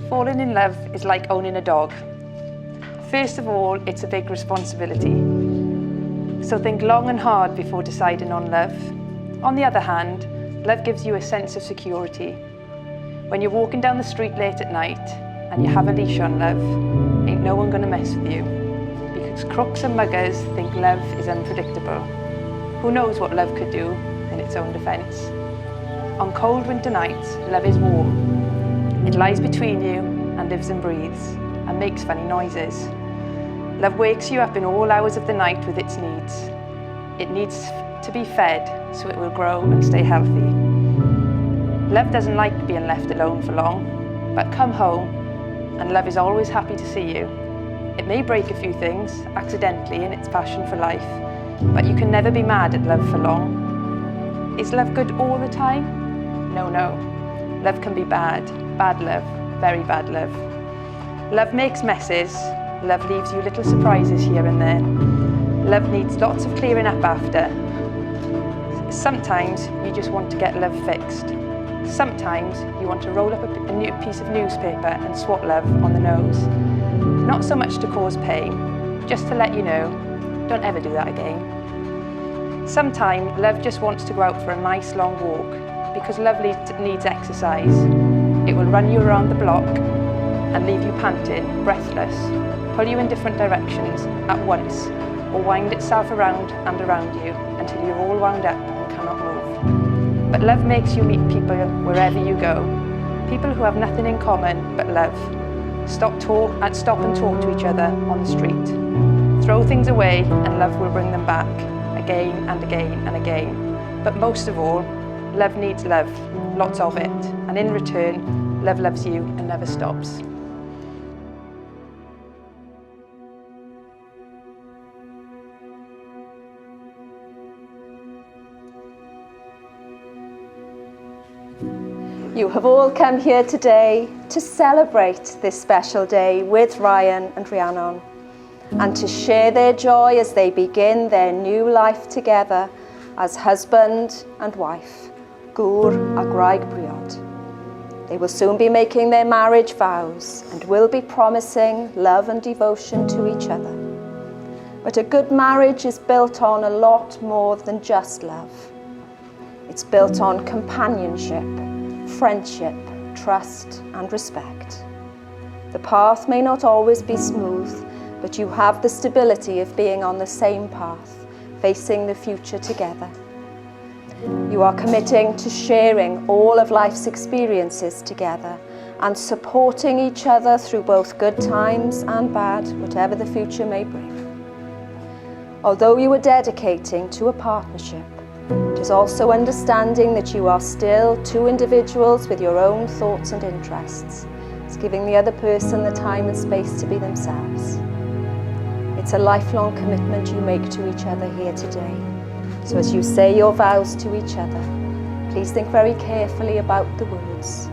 Falling in love is like owning a dog. First of all, it's a big responsibility. So think long and hard before deciding on love. On the other hand, love gives you a sense of security. When you're walking down the street late at night and you have a leash on love, ain't no one gonna mess with you. Because crooks and muggers think love is unpredictable. Who knows what love could do in its own defence? On cold winter nights, love is warm. It lies between you and lives and breathes and makes funny noises. Love wakes you up in all hours of the night with its needs. It needs to be fed so it will grow and stay healthy. Love doesn't like being left alone for long, but come home and love is always happy to see you. It may break a few things accidentally in its passion for life, but you can never be mad at love for long. Is love good all the time? No. Love can be bad. Bad love, very bad love. Love makes messes. Love leaves you little surprises here and there. Love needs lots of clearing up after. Sometimes you just want to get love fixed. Sometimes you want to roll up a new piece of newspaper and swat love on the nose. Not so much to cause pain, just to let you know, don't ever do that again. Sometimes love just wants to go out for a nice long walk because love needs exercise. It will run you around the block and leave you panting, breathless, pull you in different directions at once, or wind itself around and around you until you're all wound up and cannot move. But love makes you meet people wherever you go, people who have nothing in common but love. Stop and talk to each other on the street. Throw things away and love will bring them back again and again and again. But most of all, love needs love, lots of it, and in return, love loves you and never stops. You have all come here today to celebrate this special day with Ryan and Rhiannon and to share their joy as they begin their new life together as husband and wife. Gŵr a graig briod. They will soon be making their marriage vows and will be promising love and devotion to each other. But a good marriage is built on a lot more than just love. It's built on companionship, friendship, trust and respect. The path may not always be smooth, but you have the stability of being on the same path, facing the future together. You are committing to sharing all of life's experiences together and supporting each other through both good times and bad, whatever the future may bring. Although you are dedicating to a partnership, it is also understanding that you are still two individuals with your own thoughts and interests. It's giving the other person the time and space to be themselves. It's a lifelong commitment you make to each other here today. So as you say your vows to each other, please think very carefully about the words.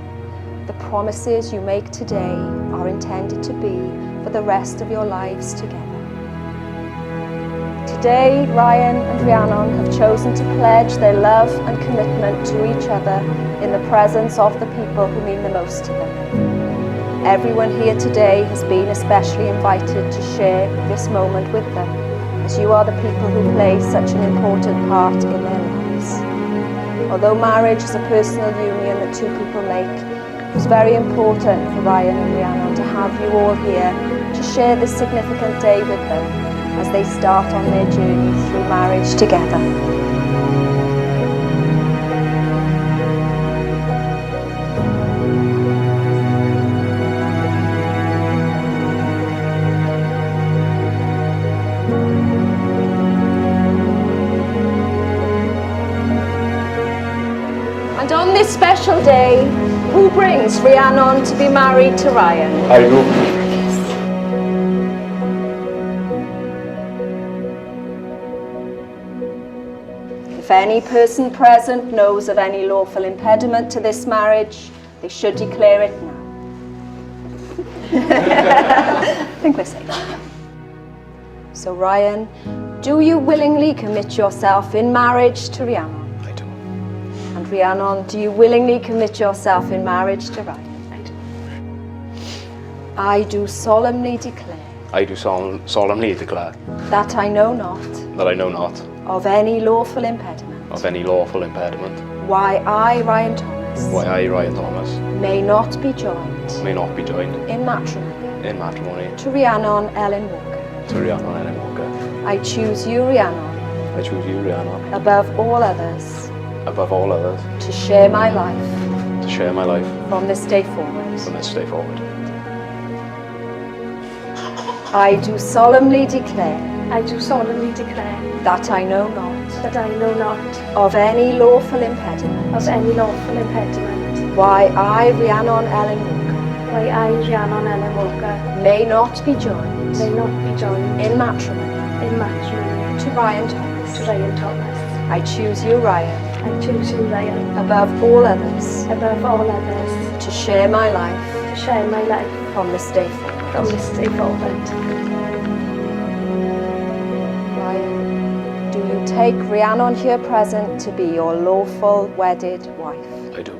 The promises you make today are intended to be for the rest of your lives together. Today, Ryan and Rhiannon have chosen to pledge their love and commitment to each other in the presence of the people who mean the most to them. Everyone here today has been especially invited to share this moment with them, as you are the people who play such an important part in their lives. Although marriage is a personal union that two people make, it was very important for Ryan and Rhiannon to have you all here to share this significant day with them as they start on their journey through marriage together. And on this special day, who brings Rhiannon to be married to Ryan? I do. If any person present knows of any lawful impediment to this marriage, they should declare it now. I think we're safe. So Ryan, do you willingly commit yourself in marriage to Rhiannon? I do. And Rhiannon, do you willingly commit yourself in marriage to Ryan? I do. I do solemnly declare I do solemnly declare that I know not that I know not of any lawful impediment of any lawful impediment why I, Ryan Thomas, why I, Ryan Thomas, may not be joined may not be joined in matrimony to to Rhiannon Ellen Walker. Rhiannon Ellen Walker. I choose you, Rhiannon, I choose you, Rhiannon, above all others, above all others, to share my life to share my life from this day forward. from this day forward. I do solemnly declare I do solemnly declare that I know not that I know not of any lawful impediment of any lawful impediment why I, Rhiannon Ellen Walker, why I, Rhiannon Ellen Walker, may not be joined may not be joined in matrimony in matrimony to Ryan Thomas. to Ryan Thomas. I choose you, Ryan, I choose you, Ryan, above all others, above all others, to share my life to share my life from this day forward. from this day forward. Ryan, do you take Rhiannon here present to be your lawful wedded wife? I do.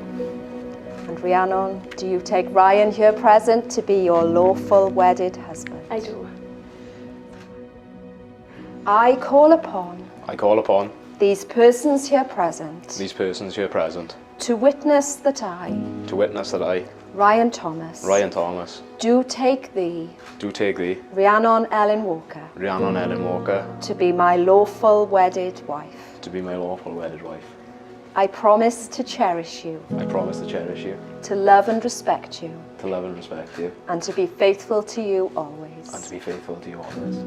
And Rhiannon, do you take Ryan here present to be your lawful wedded husband? I do. I call upon I call upon these persons here present these persons here present to witness that I, to witness that I, Ryan Thomas, Ryan Thomas, do take thee, do take thee, Rhiannon Ellen Walker, Rhiannon Ellen Walker, to be my lawful wedded wife. to be my lawful wedded wife. I promise to cherish you, I promise to cherish you, to love and respect you, to love and respect you, and to be faithful to you always. and to be faithful to you always.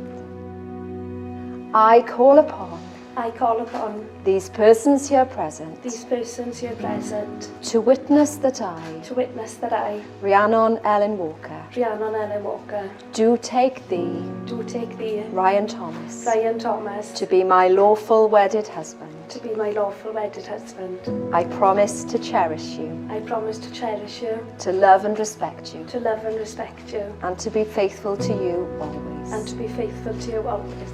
I call upon I call upon these persons here present these persons here present to witness that I, to witness that I, Rhiannon Ellen Walker, Rhiannon Ellen Walker, do take thee, do take thee, Ryan Thomas, Ryan Thomas, to be my lawful wedded husband. to be my lawful wedded husband. I promise to cherish you, I promise to cherish you, to love and respect you, to love and respect you, and to be faithful to you always. and to be faithful to you always.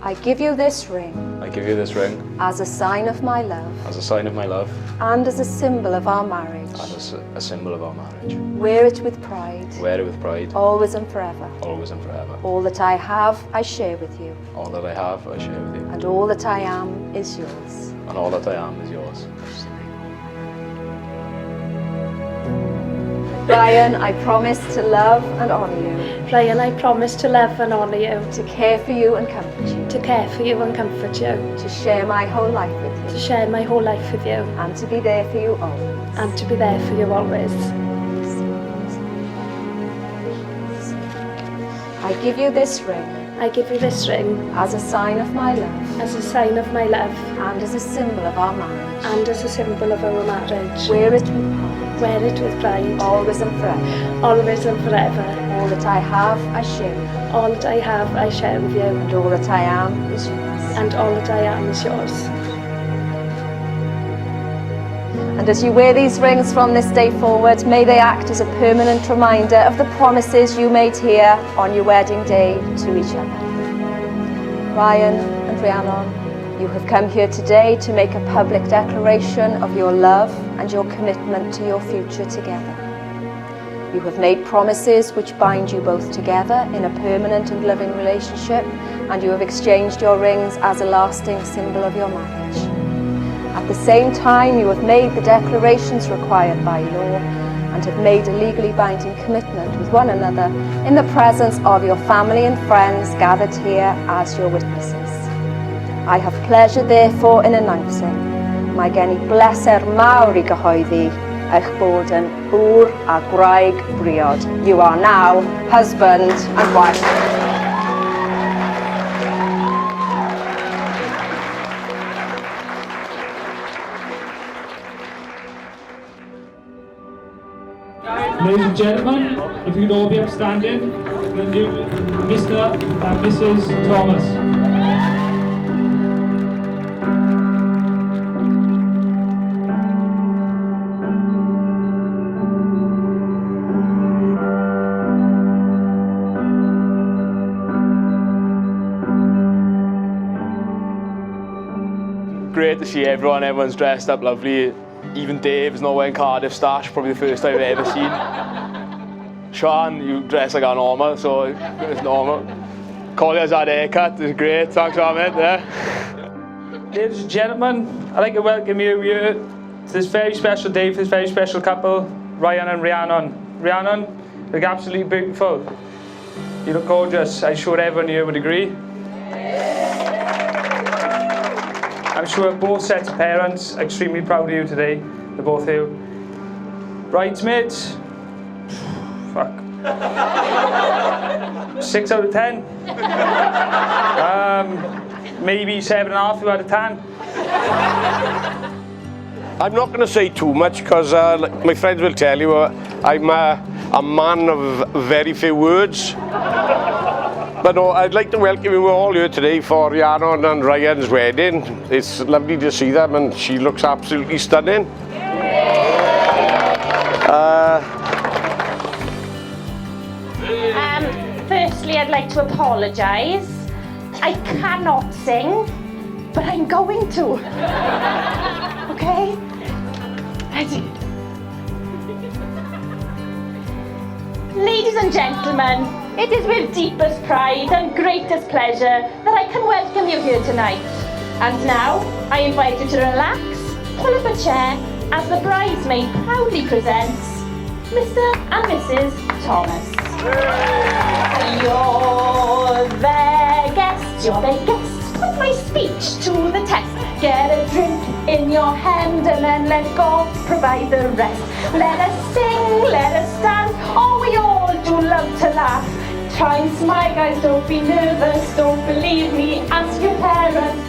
I give you this ring I give you this ring as a sign of my love as a sign of my love and as a symbol of our marriage. and as a symbol of our marriage. Wear it with pride, Wear it with pride, always and forever. always and forever. All that I have, I share with you, All that I have, I share with you, and all that I am is yours. and all that I am is yours. Ryan, I promise to love and honour you, Ryan, I promise to love and honour you, to care for you and comfort you, to care for you and comfort you, to share my whole life with to you, share my whole life with you, and to be there for you always. and to be there for you always. I give you this ring I give you this ring as a sign of my love as a sign of my love and as a symbol of our marriage. and as a symbol of our marriage. Wear it with pride, Wear it with pride, always and forever. always and forever. All that I have, I share with you, All that I have, I share with you, and all that I am is yours. and all that I am is yours. And as you wear these rings from this day forward, may they act as a permanent reminder of the promises you made here on your wedding day to each other. Ryan and Rhiannon, you have come here today to make a public declaration of your love and your commitment to your future together. You have made promises which bind you both together in a permanent and loving relationship, and you have exchanged your rings as a lasting symbol of your marriage. At the same time, you have made the declarations required by law and have made a legally binding commitment with one another in the presence of your family and friends gathered here as your witnesses. I have pleasure therefore in announcing mae gen I bleser mawr I gyhoeddi eich bod yn ŵr a gwraig briod. You are now husband and wife. Ladies and gentlemen, if you could all be upstanding, the new Mr. and Mrs. Thomas. Great to see everyone. Everyone's dressed up lovely. Even Dave's not wearing Cardiff stash, probably the first time I've ever seen. Sean, you dress like a normal, so it's normal. Collier's had a haircut, it's great, thanks Ahmed. Yeah. Ladies and gentlemen, I'd like to welcome you here to this very special day for this very special couple, Ryan and Rhiannon. Rhiannon, you look absolutely beautiful. You look gorgeous. I'm sure everyone here would agree. I'm sure both sets of parents are extremely proud of you today. They're both here. Bridesmaids, fuck. 6 out of 10. Maybe 7.5 out of 10. I'm not going to say too much because my friends will tell you I'm a man of very few words. But no, I'd like to welcome you all here today for Rhiannon and Ryan's wedding. It's lovely to see them and she looks absolutely stunning. Firstly, I'd like to apologise. I cannot sing, but I'm going to. Okay? Ready? Ladies and gentlemen, it is with deepest pride and greatest pleasure that I can welcome you here tonight. And now, I invite you to relax, pull up a chair, as the bridesmaid proudly presents Mr. and Mrs. Thomas. You're their guests, put my speech to the test. Get a drink in your hand and then let God provide the rest. Let us sing, let us dance, oh we all do love to laugh. Try and smile guys, don't be nervous, don't believe me, ask your parents.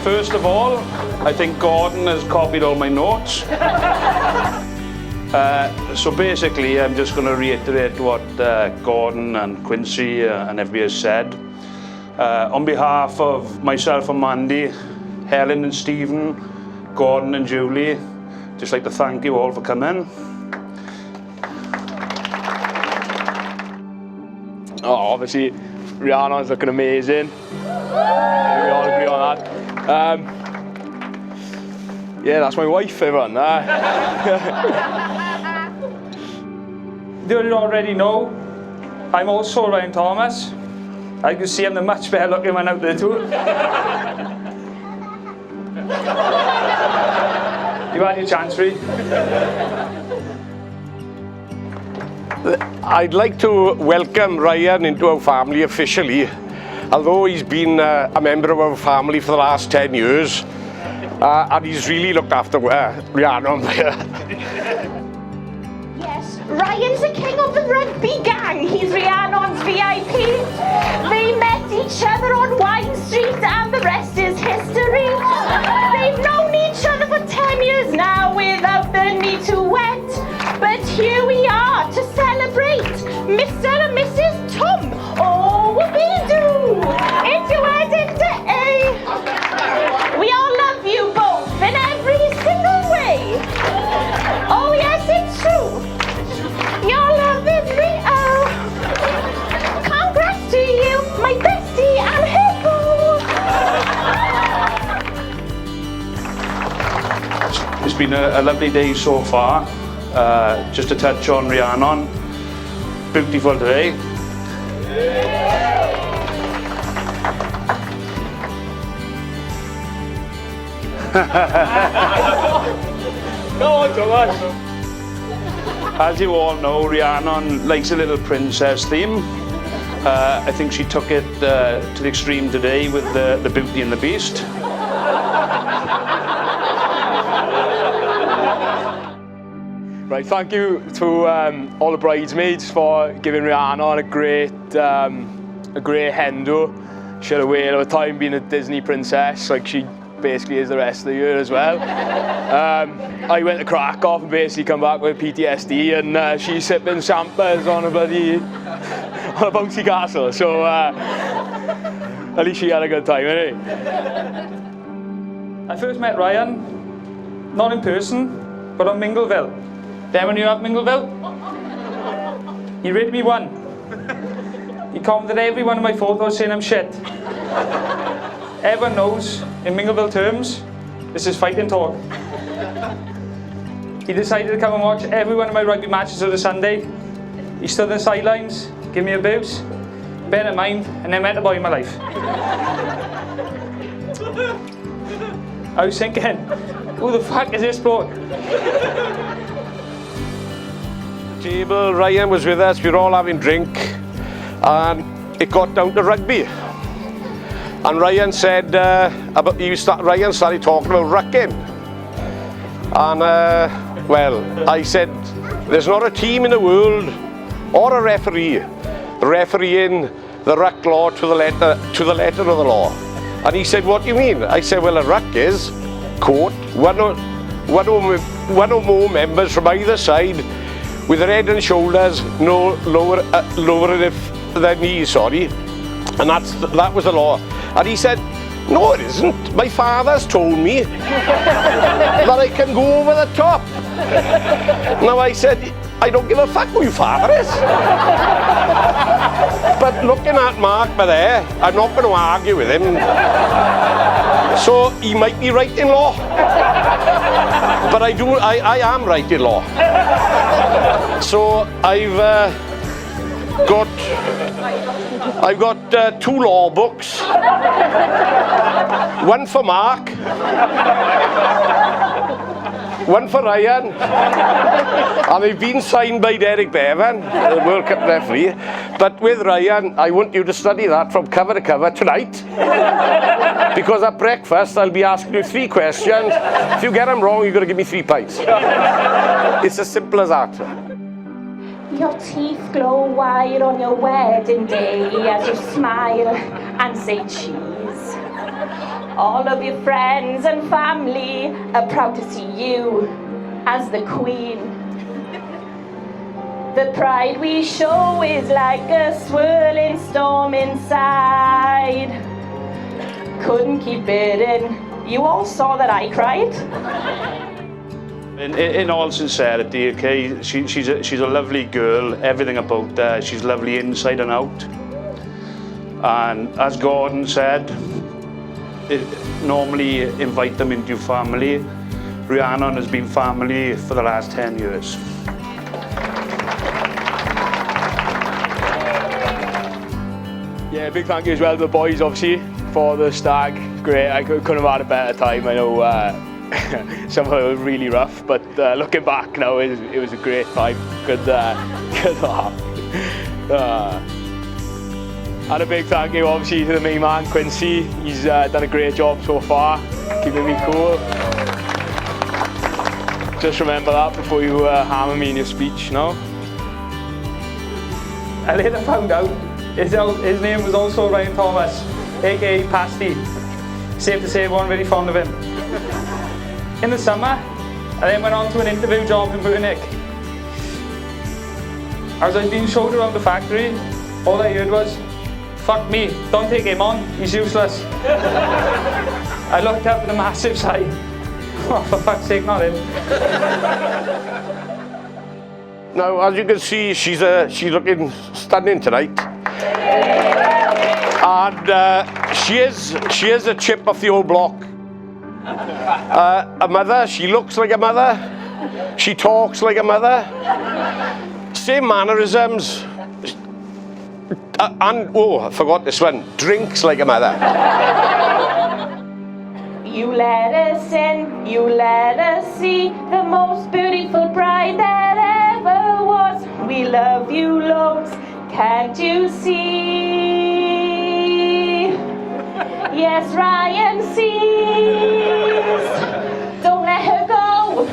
First of all, I think Gordon has copied all my notes. So basically, I'm just going to reiterate what Gordon and Quincy and everybody has said. On behalf of myself and Mandy, Helen and Stephen, Gordon and Julie, just like to thank you all for coming. Oh, obviously, Rhiannon's looking amazing. We all agree on that. Yeah, that's my wife, everyone. You already know, I'm also Ryan Thomas. I can see I'm the much better looking one out there too. You had your chance, Ree. I'd like to welcome Ryan into our family officially. Although he's been a member of our family for the last 10 years, and he's really looked after Rhiannon. Yes, Ryan's the king of the rugby gang. He's Rhiannon's VIP. They met each other on Wine Street and the rest is history. They've known each other for 10 years now without the need to wed. But here we are to celebrate Mr. and Mrs. Tom. Oh, whoopee-doo! It's your wedding day. We all love you both in every single way. Oh yes, it's true. Your love is real. Congrats to you, my bestie and hippo. It's been a lovely day so far. Just to touch on Rhiannon, beautiful today. As you all know, Rhiannon likes a little princess theme. I think she took it to the extreme today with the Beauty and the Beast. Right, thank you to all the bridesmaids for giving Rhiannon a great hendo. She had a whale of a time being a Disney princess, like she basically is the rest of the year as well. I went to crack off and basically come back with PTSD, and she's sipping champers on a bouncy castle. So at least she had a good time, innit? I first met Ryan, not in person, but on Mingleville. Then when you at Mingleville, he rated me 1. He commented every one of my photos saying I'm shit. Everyone knows, in Mingleville terms, this is fighting talk. He decided to come and watch every one of my rugby matches on a Sunday. He stood on the sidelines, give me a boost, bear in mind, and then met the boy in my life. I was thinking, who the fuck is this bloke? Table, Ryan was with us, we were all having drink, and it got down to rugby. And Ryan said, Ryan started talking about rucking. And well, I said, there's not a team in the world or a referee refereeing the ruck law to the letter of the law. And he said, what do you mean? I said, well, a ruck is court, one or more members from either side with their head and shoulders no lower their knees, sorry. And that was the law. And he said, no it isn't. My father's told me that I can go over the top. Now I said, I don't give a fuck who your father is. But looking at Mark there, I'm not going to argue with him. So he might be right in law. But I am right in law. So I've got 2 law books. One for Mark, one for Ryan, and they've been signed by Derek Bevan, the World Cup referee. But with Ryan, I want you to study that from cover to cover tonight. Because at breakfast, I'll be asking you 3 questions. If you get them wrong, you've got to give me 3 pints. It's as simple as that. Your teeth glow wide on your wedding day as you smile and say cheese. All of your friends and family are proud to see you as the queen. The pride we show is like a swirling storm inside. Couldn't keep it in. You all saw that I cried. In all sincerity, okay, she's a lovely girl, everything about her, she's lovely inside and out. And as Gordon said, normally invite them into your family. Rhiannon has been family for the last 10 years. Yeah, big thank you as well to the boys, obviously, for the stag. Great, I couldn't have had a better time. I know some of it was really rough, but looking back now, it was a great time. Good laugh. And a big thank you, obviously, to the main man, Quincy. He's done a great job so far, keeping me cool. Just remember that before you hammer me in your speech, no? I later found out his name was also Ryan Thomas, aka Pasty. Safe to say everyone really fond of him. In the summer, I then went on to an interview job in Munich. As I was being showed around the factory, all I heard was, fuck me, don't take him on, he's useless. I looked up at the massive sign. Oh, for fuck's sake, not him. Now, as you can see, she's looking stunning tonight. And she is a chip off the old block. A mother, she looks like a mother. She talks like a mother. Same mannerisms. And, oh, I forgot this one, drinks like a mother. You let us in, you let us see the most beautiful bride that ever was. We love you loads, can't you see? Yes, Ryan sees. Don't let her go,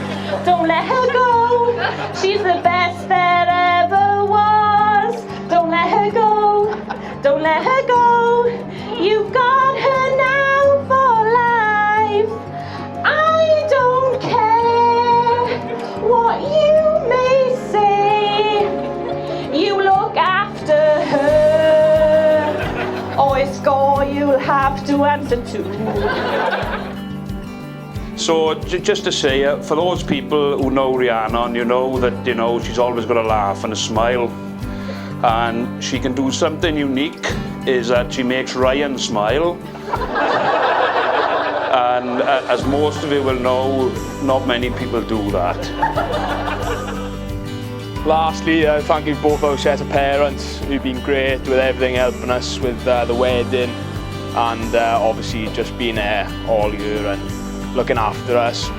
don't let her go. She's the best that ever was. Don't let her go, don't let her go. You've got her now for life. I don't care what you may say. You look after her, or a score you'll have to answer to. So just to say, for those people who know Rhiannon, you know that she's always got a laugh and a smile, and she can do something unique. Is that she makes Ryan smile. And as most of you will know, not many people do that. Lastly, thank you both our set of parents who've been great with everything, helping us with the wedding and obviously just being there all year and looking after us.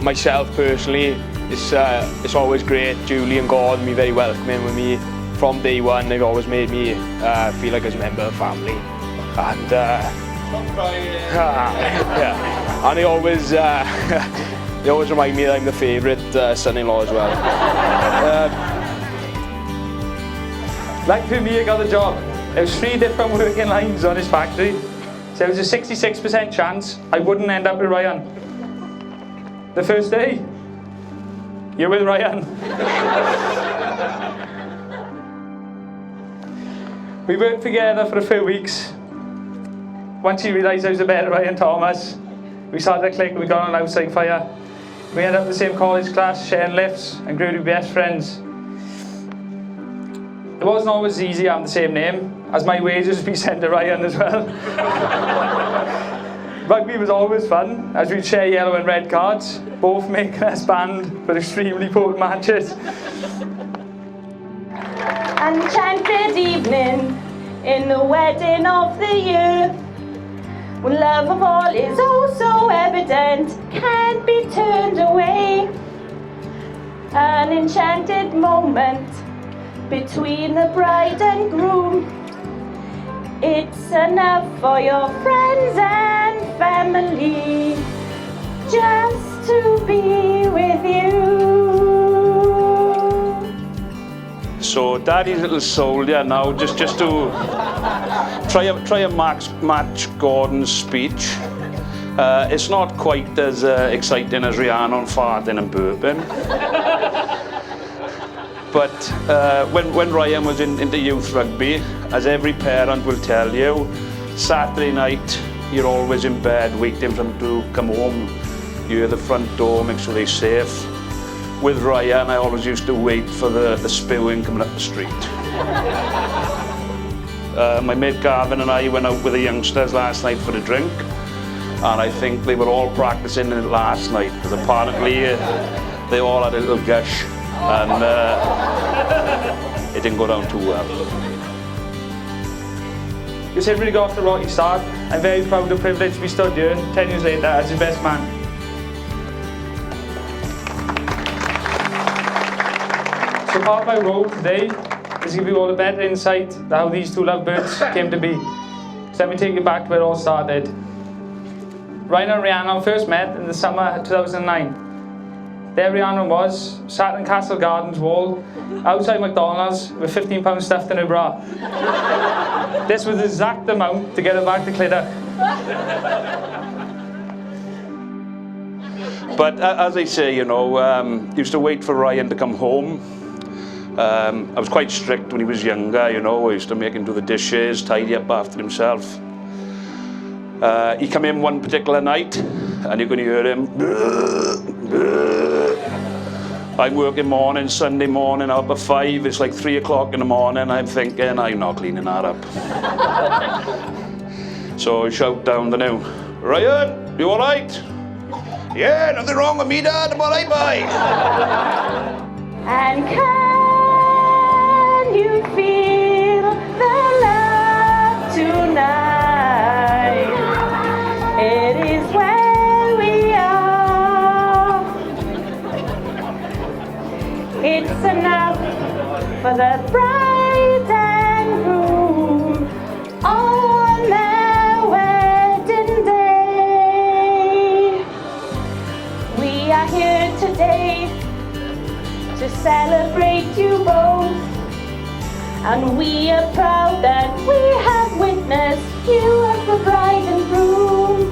Myself personally, it's always great. Julie and Gordon be very welcoming with me from day one. They've always made me feel like I was a member of the family, and yeah, and they always remind me that I'm the favourite son-in-law as well. Like for me, I got the job. There was 3 different working lines on his factory, so there was a 66% chance I wouldn't end up with Ryan. The first day, you're with Ryan. We worked together for a few weeks. Once he realised I was a better Ryan Thomas, we started to click, we got on an outside fire. We ended up in the same college class, sharing lifts, and grew to be best friends. It wasn't always easy having the same name, as my wages would be sent to Ryan as well. Rugby was always fun, as we'd share yellow and red cards, both making us band for extremely poor matches. Enchanted evening in the wedding of the year, when love of all is oh so evident, can't be turned away. An enchanted moment between the bride and groom. It's enough for your friends and family just to be with you. So Daddy's little soldier now, just to try and match Gordon's speech. It's not quite as exciting as Rhiannon farting and burping. But when Ryan was into youth rugby, as every parent will tell you, Saturday night you're always in bed waiting for them to come home. You hear the front door, make sure they're safe. With Ryan, I always used to wait for the spewing coming up the street. My mate Gavin and I went out with the youngsters last night for a drink, and I think they were all practicing it last night, because apparently they all had a little gush, and it didn't go down too well. You said really got off the rocky start. I'm very proud and privileged to be stood here 10 years later as your best man. So part of my role today is to give you all a better insight to how these 2 lovebirds came to be. So let me take you back to where it all started. Ryan and Rhiannon first met in the summer of 2009. There Rhiannon was, sat in Castle Gardens wall, outside McDonald's with £15 stuffed in her bra. This was the exact amount to get her back to Clydach. But as I say, you know, used to wait for Ryan to come home. I was quite strict when he was younger, you know. I used to make him do the dishes, tidy up after himself. He came in one particular night, and you're going to hear him. I'm working morning, Sunday morning, up at 5. It's like 3 o'clock in the morning. I'm thinking, I'm not cleaning that up. So I shout down the new, Ryan, you all right? Yeah, nothing wrong with me, Dad. I'm all right, bye. And can you feel the love tonight? It is where we are. It's enough for the bride and groom on their wedding day. We are here today to celebrate you both, and we are proud that we have witnessed you as the bride and groom.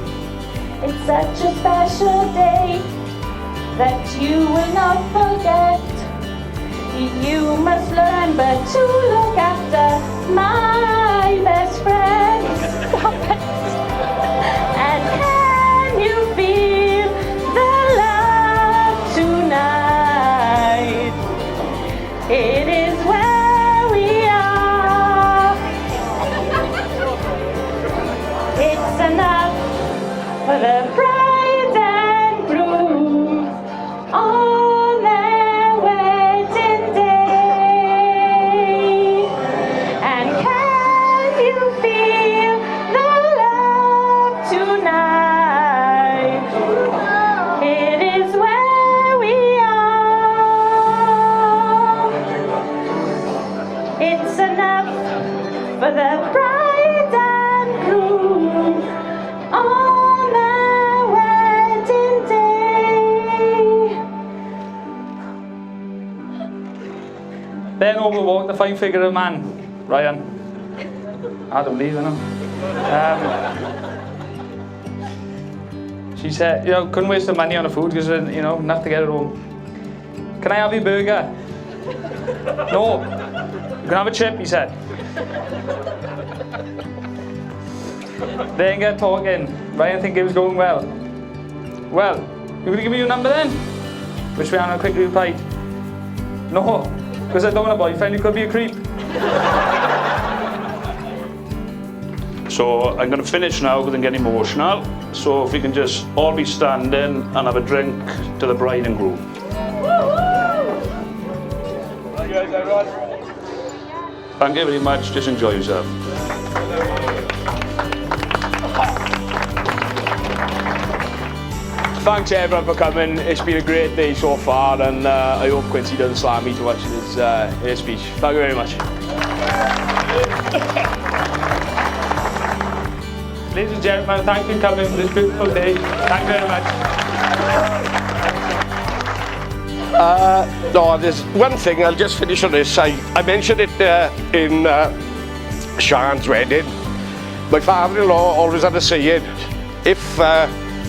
It's such a special day that you will not forget. You must learn but to look after my best friend. And can you feel the love tonight? It is where we are. It's enough for the bride and groom on their wedding day. And can you feel the love tonight? It is where we are. It's enough for the bride and groom on their wedding day. Then over walked the fine figure of man, Ryan. I don't believe in him. She said, you know, couldn't waste the money on the food because, you know, enough to get it home. Can I have your burger? No. You can have a chip, he said. They didn't get talking. Ryan think it was going well. Well, you gonna give me your number then? Which Rhiannon quickly replied, no, because I don't want a boyfriend, you could be a creep. So I'm going to finish now because I'm getting emotional. So if we can just all be standing and have a drink to the bride and groom. Right, guys, everyone. Thank you very much. Just enjoy yourself. Thanks everyone for coming. It's been a great day so far, and I hope Quincy doesn't slam me too much in his speech. Thank you very much. Ladies and gentlemen, thank you for coming for this beautiful day. Thank you very much. No, there's one thing, I'll just finish on this. I mentioned it in Sian's wedding. My father-in-law always had a saying, if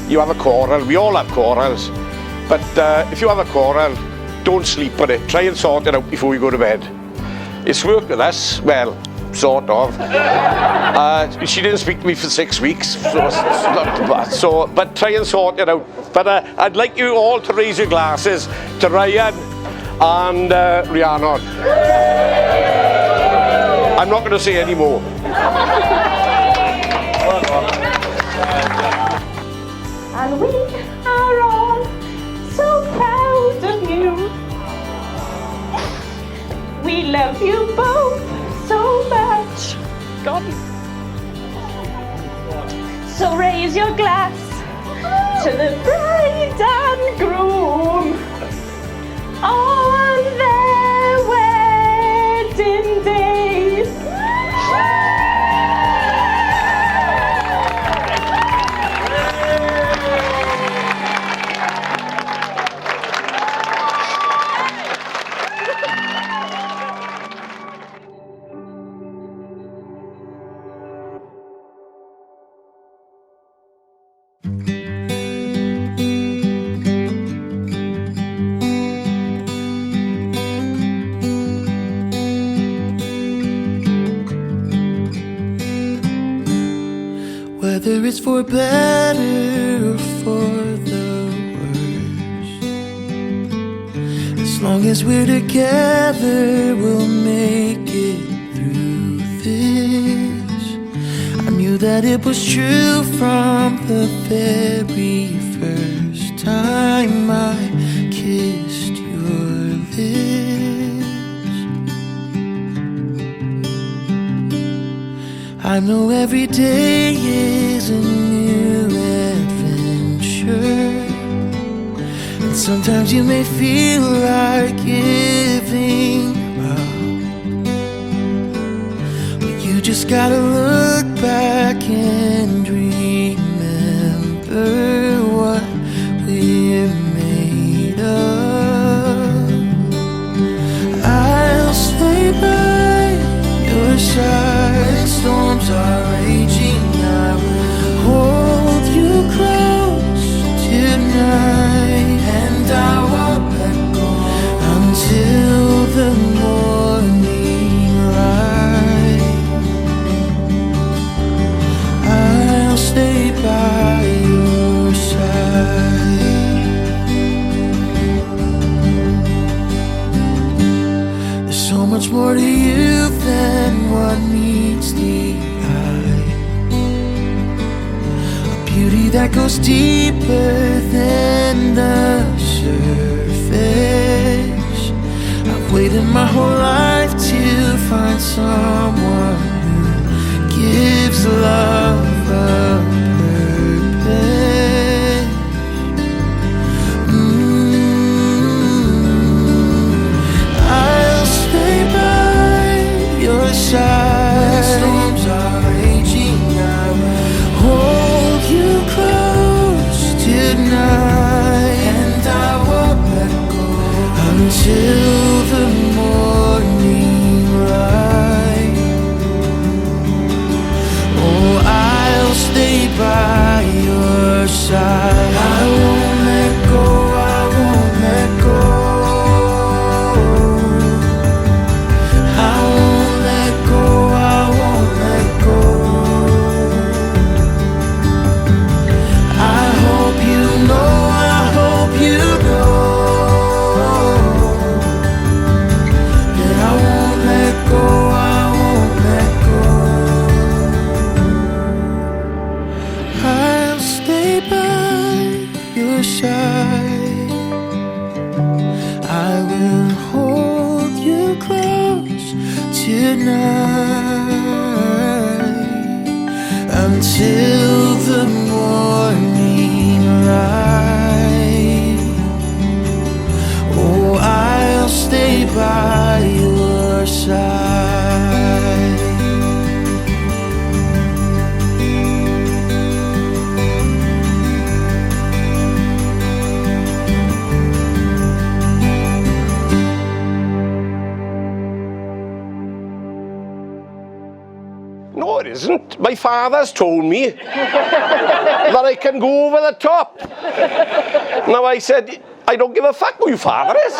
you have a quarrel, we all have quarrels, but if you have a quarrel, don't sleep on it. Try and sort it out before you go to bed. It's worked with us, well, sort of. She didn't speak to me for 6 weeks, so it's not too bad. So, but try and sort it out. But I'd like you all to raise your glasses to Ryan and Rhiannon. I'm not going to say any more. And we are all so proud of you. We love you both so much. God. So raise your glass to the bride and groom on their wedding day. Whether it's for better or for the worse, as long as we're together, we'll make it through this. I knew that it was true from the very first time I kissed your lips. I know every day is a new adventure, and sometimes you may feel like giving up, but you just gotta look back and remember what we're made of. I'll stay by your side. Storms are raging, I will hold you close tonight, and I won't let go until the morning light. I'll stay by your side. There's so much more to you than what meets the eye. beauty that goes deeper than the surface. I've waited my whole life to find someone who gives love a purpose. I'll stay by your side. When storms are raging, I will hold you close tonight, and I won't let go until the morning light. Oh, I'll stay by your side. I won't let go, I won't let go. I won't let go, I won't let go. I hope you know, I hope you know that I won't let go, I won't let go. I'll stay by your side. I will hold you close tonight until the morning light. Oh, I'll stay by your side. No, it isn't. My father's told me that I can go over the top. Now I said, I don't give a fuck who your father is.